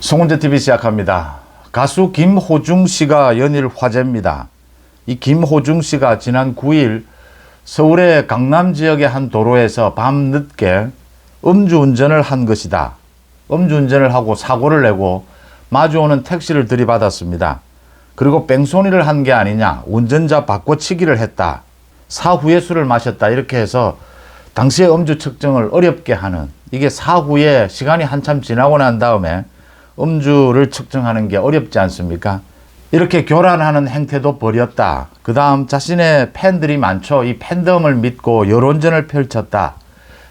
송은재TV 시작합니다. 가수 김호중 씨가 연일 화제입니다. 이 김호중 씨가 지난 9일 서울의 강남 지역의 한 도로에서 밤늦게 음주운전을 한 것이다. 음주운전을 하고 사고를 내고 마주오는 택시를 들이받았습니다. 그리고 뺑소니를 한 게 아니냐, 운전자 바꿔치기를 했다, 사후에 술을 마셨다, 이렇게 해서 당시의 음주 측정을 어렵게 하는, 이게 사후에 시간이 한참 지나고 난 다음에 음주를 측정하는 게 어렵지 않습니까? 이렇게 교란하는 행태도 벌였다. 그 다음 자신의 팬들이 많죠. 이 팬덤을 믿고 여론전을 펼쳤다.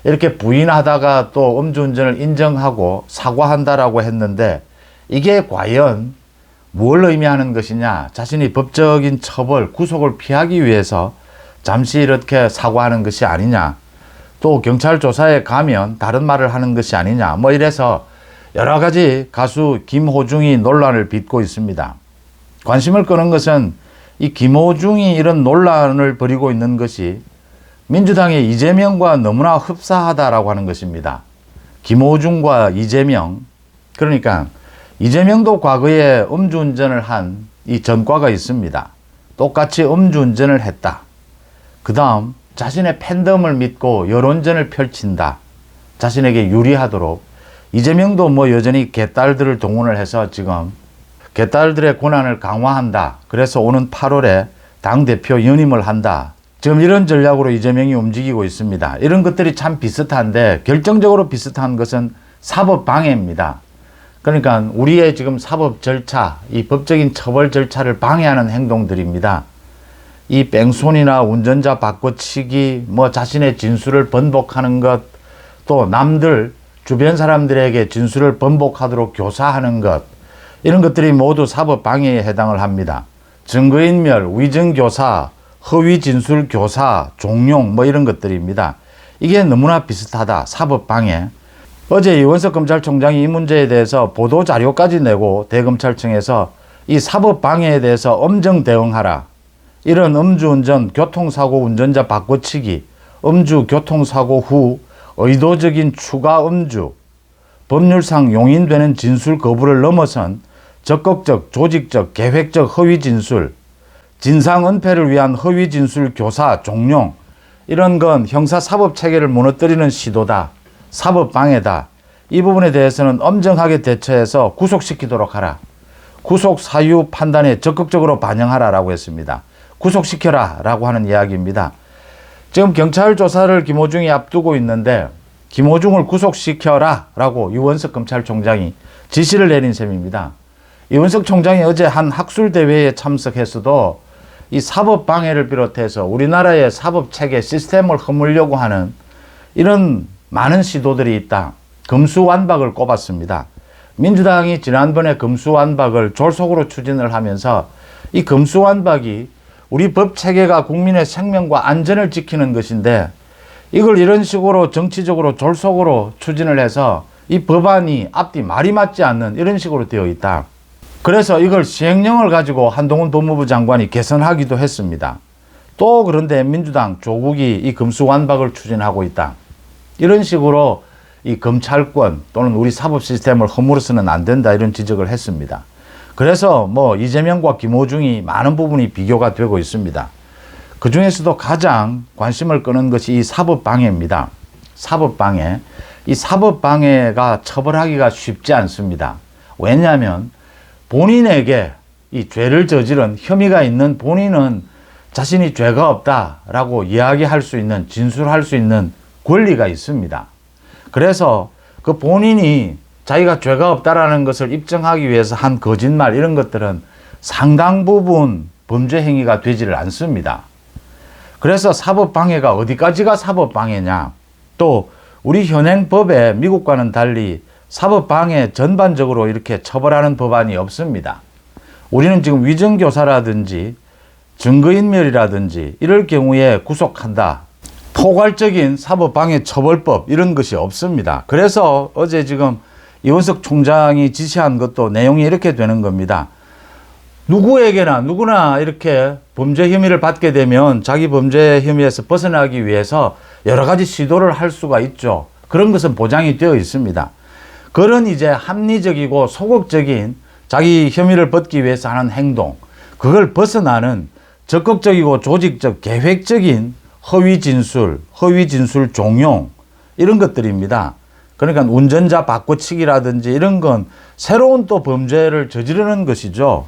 이렇게 부인하다가 또 음주운전을 인정하고 사과한다라고 했는데, 이게 과연 뭘 의미하는 것이냐? 자신이 법적인 처벌, 구속을 피하기 위해서 잠시 이렇게 사과하는 것이 아니냐? 또 경찰 조사에 가면 다른 말을 하는 것이 아니냐? 뭐 이래서 여러 가지 가수 김호중이 논란을 빚고 있습니다. 관심을 끄는 것은 이 김호중이 이런 논란을 벌이고 있는 것이 민주당의 이재명과 너무나 흡사하다라고 하는 것입니다. 김호중과 이재명, 그러니까 이재명도 과거에 음주운전을 한 이 전과가 있습니다. 똑같이 음주운전을 했다. 그 다음 자신의 팬덤을 믿고 여론전을 펼친다. 자신에게 유리하도록. 이재명도 뭐 여전히 개딸들을 동원을 해서 지금 개딸들의 권한을 강화한다. 그래서 오는 8월에 당대표 연임을 한다. 지금 이런 전략으로 이재명이 움직이고 있습니다. 이런 것들이 참 비슷한데, 결정적으로 비슷한 것은 사법방해입니다. 그러니까 우리의 지금 사법 절차, 이 법적인 처벌 절차를 방해하는 행동들입니다. 이 뺑소니나 운전자 바꿔치기, 뭐 자신의 진술을 번복하는 것, 또 남들 주변 사람들에게 진술을 번복하도록 교사하는 것, 이런 것들이 모두 사법방해에 해당을 합니다. 증거인멸, 위증교사, 허위진술교사, 종용, 뭐 이런 것들입니다. 이게 너무나 비슷하다. 사법방해. 어제 이원석 검찰총장이 이 문제에 대해서 보도자료까지 내고 대검찰청에서 이 사법방해에 대해서 엄정 대응하라. 이런 음주운전, 교통사고 운전자 바꿔치기, 음주 교통사고 후 의도적인 추가 음주, 법률상 용인되는 진술 거부를 넘어선 적극적, 조직적, 계획적 허위 진술, 진상 은폐를 위한 허위 진술 교사, 종용, 이런 건 형사사법 체계를 무너뜨리는 시도다. 사법방해다. 이 부분에 대해서는 엄정하게 대처해서 구속시키도록 하라. 구속 사유 판단에 적극적으로 반영하라라고 했습니다. 구속시켜라 라고 하는 이야기입니다. 지금 경찰 조사를 김호중이 앞두고 있는데, 김호중을 구속시켜라 라고 이원석 검찰총장이 지시를 내린 셈입니다. 이원석 총장이 어제 한 학술대회에 참석해서도 이 사법방해를 비롯해서 우리나라의 사법체계 시스템을 허물려고 하는 이런 많은 시도들이 있다. 금수완박을 꼽았습니다. 민주당이 지난번에 금수완박을 졸속으로 추진을 하면서 이 금수완박이 우리 법체계가 국민의 생명과 안전을 지키는 것인데, 이걸 이런 식으로 정치적으로 졸속으로 추진을 해서 이 법안이 앞뒤 말이 맞지 않는 이런 식으로 되어 있다. 그래서 이걸 시행령을 가지고 한동훈 법무부 장관이 개선하기도 했습니다. 또 그런데 민주당 조국이 이 금수완박을 추진하고 있다. 이런 식으로 이 검찰권 또는 우리 사법 시스템을 허물어서는 안 된다, 이런 지적을 했습니다. 그래서 뭐 이재명과 김호중이 많은 부분이 비교가 되고 있습니다. 그 중에서도 가장 관심을 끄는 것이 이 사법방해입니다. 사법방해. 이 사법방해가 처벌하기가 쉽지 않습니다. 왜냐하면 본인에게 이 죄를 저지른 혐의가 있는 본인은 자신이 죄가 없다라고 이야기할 수 있는, 진술할 수 있는 권리가 있습니다. 그래서 그 본인이 자기가 죄가 없다라는 것을 입증하기 위해서 한 거짓말, 이런 것들은 상당 부분 범죄 행위가 되지를 않습니다. 그래서 사법방해가 어디까지가 사법방해냐. 또 우리 현행 법에 미국과는 달리 사법방해 전반적으로 이렇게 처벌하는 법안이 없습니다. 우리는 지금 위증교사라든지 증거인멸이라든지 이럴 경우에 구속한다. 포괄적인 사법방해 처벌법, 이런 것이 없습니다. 그래서 어제 지금 이원석 총장이 지시한 것도 내용이 이렇게 되는 겁니다. 누구에게나 누구나 이렇게 범죄 혐의를 받게 되면 자기 범죄 혐의에서 벗어나기 위해서 여러 가지 시도를 할 수가 있죠. 그런 것은 보장이 되어 있습니다. 그런 이제 합리적이고 소극적인 자기 혐의를 벗기 위해서 하는 행동, 그걸 벗어나는 적극적이고 조직적, 계획적인 허위 진술 종용, 이런 것들입니다. 그러니까 운전자 바꿔치기라든지 이런 건 새로운 또 범죄를 저지르는 것이죠.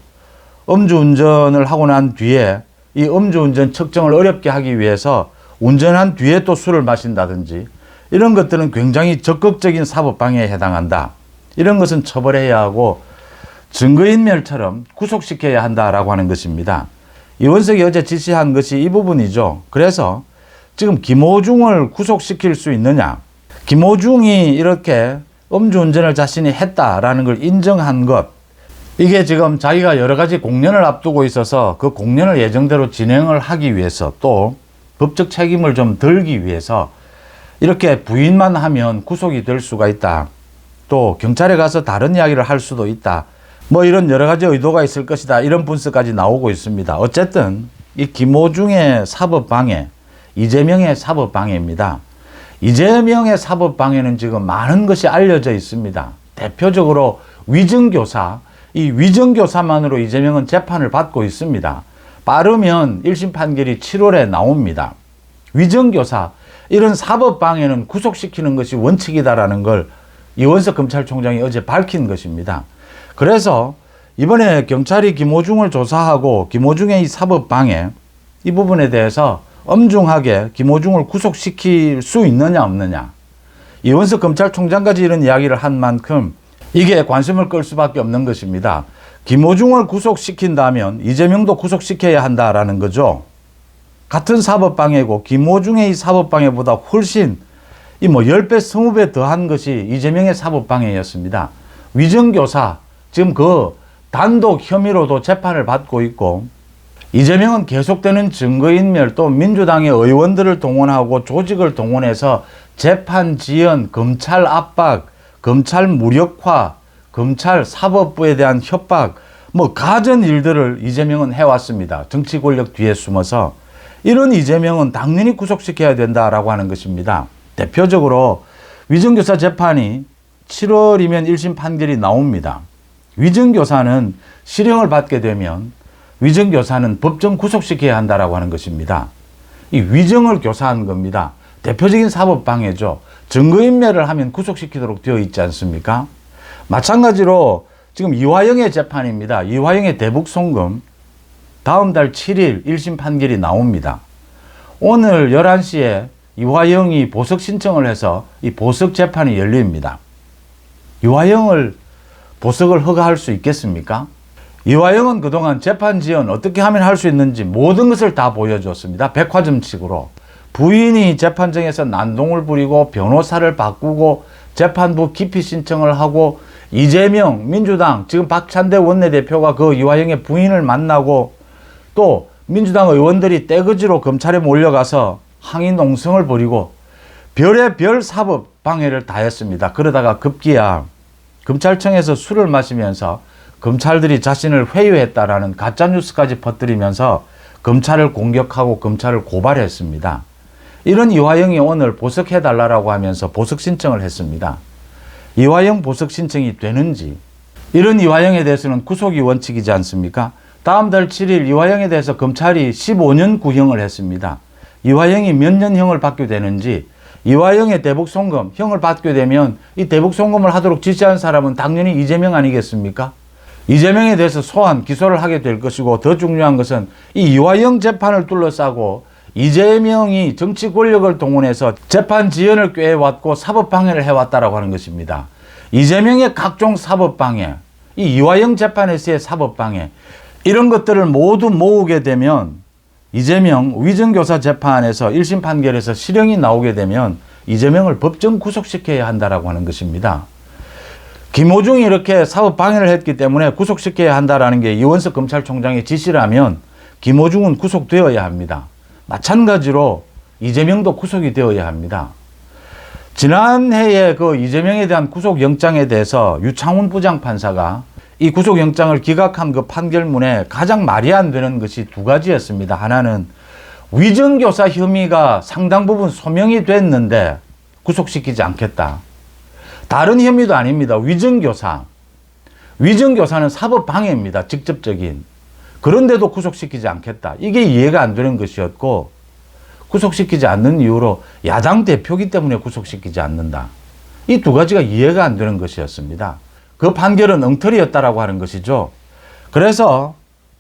음주운전을 하고 난 뒤에 이 음주운전 측정을 어렵게 하기 위해서 운전한 뒤에 또 술을 마신다든지 이런 것들은 굉장히 적극적인 사법방해에 해당한다. 이런 것은 처벌해야 하고 증거인멸처럼 구속시켜야 한다라고 하는 것입니다. 이원석이 어제 지시한 것이 이 부분이죠. 그래서 지금 김호중을 구속시킬 수 있느냐. 김호중이 이렇게 음주운전을 자신이 했다라는 걸 인정한 것. 이게 지금 자기가 여러 가지 공연을 앞두고 있어서 그 공연을 예정대로 진행을 하기 위해서 또 법적 책임을 좀 덜기 위해서 이렇게 부인만 하면 구속이 될 수가 있다. 또 경찰에 가서 다른 이야기를 할 수도 있다. 뭐 이런 여러 가지 의도가 있을 것이다. 이런 분석까지 나오고 있습니다. 어쨌든 이 김호중의 사법방해, 이재명의 사법방해입니다. 이재명의 사법방해는 지금 많은 것이 알려져 있습니다. 대표적으로 위증교사, 이 위증교사만으로 이재명은 재판을 받고 있습니다. 빠르면 1심 판결이 7월에 나옵니다. 위증교사, 이런 사법방해는 구속시키는 것이 원칙이다라는 걸 이원석 검찰총장이 어제 밝힌 것입니다. 그래서 이번에 경찰이 김호중을 조사하고 김호중의 이 사법방해, 이 부분에 대해서 엄중하게 김호중을 구속시킬 수 있느냐 없느냐, 이원석 검찰총장까지 이런 이야기를 한 만큼 이게 관심을 끌 수밖에 없는 것입니다. 김호중을 구속시킨다면 이재명도 구속시켜야 한다라는 거죠. 같은 사법방해고 김호중의 이 사법방해보다 훨씬 이 뭐 10배, 20배 더한 것이 이재명의 사법방해였습니다. 위증교사, 지금 그 단독 혐의로도 재판을 받고 있고, 이재명은 계속되는 증거인멸, 또 민주당의 의원들을 동원하고 조직을 동원해서 재판 지연, 검찰 압박, 검찰 무력화, 검찰 사법부에 대한 협박, 뭐 가전 일들을 이재명은 해왔습니다. 정치 권력 뒤에 숨어서. 이런 이재명은 당연히 구속시켜야 된다라고 하는 것입니다. 대표적으로 위증교사 재판이 7월이면 1심 판결이 나옵니다. 위증교사는 실형을 받게 되면 위증교사는 법정 구속시켜야 한다라고 하는 것입니다. 이 위증을 교사한 겁니다. 대표적인 사법방해죠. 증거인멸을 하면 구속시키도록 되어 있지 않습니까? 마찬가지로 지금 이화영의 재판입니다. 이화영의 대북송금, 다음 달 7일 1심 판결이 나옵니다. 오늘 11시에 이화영이 보석 신청을 해서 이 보석 재판이 열립니다. 이화영을 보석을 허가할 수 있겠습니까? 이화영은 그동안 재판 지연 어떻게 하면 할 수 있는지 모든 것을 다 보여줬습니다. 백화점식으로. 부인이 재판정에서 난동을 부리고 변호사를 바꾸고 재판부 기피 신청을 하고, 이재명 민주당 지금 박찬대 원내대표가 그 이화영의 부인을 만나고, 또 민주당 의원들이 떼거지로 검찰에 몰려가서 항의 농성을 벌이고 별의 별 사법 방해를 다 했습니다. 그러다가 급기야 검찰청에서 술을 마시면서 검찰들이 자신을 회유했다라는 가짜뉴스까지 퍼뜨리면서 검찰을 공격하고 검찰을 고발했습니다. 이런 이화영이 오늘 보석해달라고 하면서 보석 신청을 했습니다. 이화영 보석 신청이 되는지, 이런 이화영에 대해서는 구속이 원칙이지 않습니까? 다음 달 7일 이화영에 대해서 검찰이 15년 구형을 했습니다. 이화영이 몇 년형을 받게 되는지, 이화영의 대북송금 형을 받게 되면 이 대북송금을 하도록 지시한 사람은 당연히 이재명 아니겠습니까? 이재명에 대해서 소환, 기소를 하게 될 것이고, 더 중요한 것은 이 이화영 재판을 둘러싸고 이재명이 정치 권력을 동원해서 재판 지연을 꾀해왔고 사법방해를 해왔다라고 하는 것입니다. 이재명의 각종 사법방해, 이 이화영 재판에서의 사법방해, 이런 것들을 모두 모으게 되면 이재명 위증교사 재판에서 1심 판결에서 실형이 나오게 되면 이재명을 법정 구속시켜야 한다라고 하는 것입니다. 김호중이 이렇게 사법방해를 했기 때문에 구속시켜야 한다라는 게 이원석 검찰총장의 지시라면 김호중은 구속되어야 합니다. 마찬가지로 이재명도 구속이 되어야 합니다. 지난해에 그 이재명에 대한 구속영장에 대해서 유창훈 부장판사가 이 구속영장을 기각한 그 판결문에 가장 말이 안 되는 것이 두 가지였습니다. 하나는 위증교사 혐의가 상당 부분 소명이 됐는데 구속시키지 않겠다. 다른 혐의도 아닙니다. 위증교사. 위증교사는 사법방해입니다. 직접적인. 그런데도 구속시키지 않겠다. 이게 이해가 안 되는 것이었고, 구속시키지 않는 이유로 야당 대표기 때문에 구속시키지 않는다. 이 두 가지가 이해가 안 되는 것이었습니다. 그 판결은 엉터리였다라고 하는 것이죠. 그래서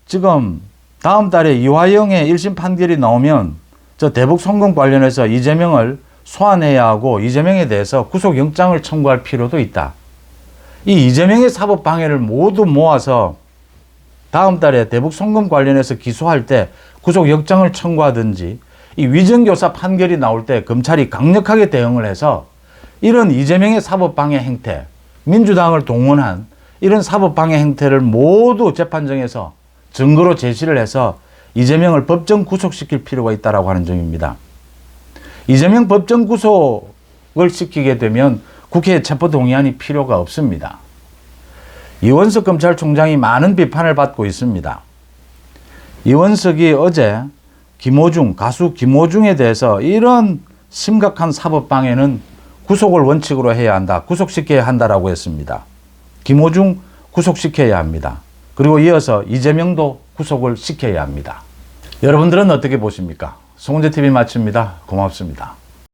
지금 다음 달에 이화영의 1심 판결이 나오면 저 대북 송금 관련해서 이재명을 소환해야 하고 이재명에 대해서 구속영장을 청구할 필요도 있다. 이 이재명의 사법방해를 모두 모아서 다음 달에 대북 송금 관련해서 기소할 때 구속영장을 청구하든지 이 위증교사 판결이 나올 때 검찰이 강력하게 대응을 해서 이런 이재명의 사법방해 행태, 민주당을 동원한 이런 사법방해 행태를 모두 재판정에서 증거로 제시를 해서 이재명을 법정 구속시킬 필요가 있다고 하는 점입니다. 이재명 법정 구속을 시키게 되면 국회에 체포동의안이 필요가 없습니다. 이원석 검찰총장이 많은 비판을 받고 있습니다. 이원석이 어제 가수 김호중에 대해서 이런 심각한 사법방해는 구속을 원칙으로 해야 한다. 구속시켜야 한다라고 했습니다. 김호중 구속시켜야 합니다. 그리고 이어서 이재명도 구속을 시켜야 합니다. 여러분들은 어떻게 보십니까? 송은재TV 마칩니다. 고맙습니다.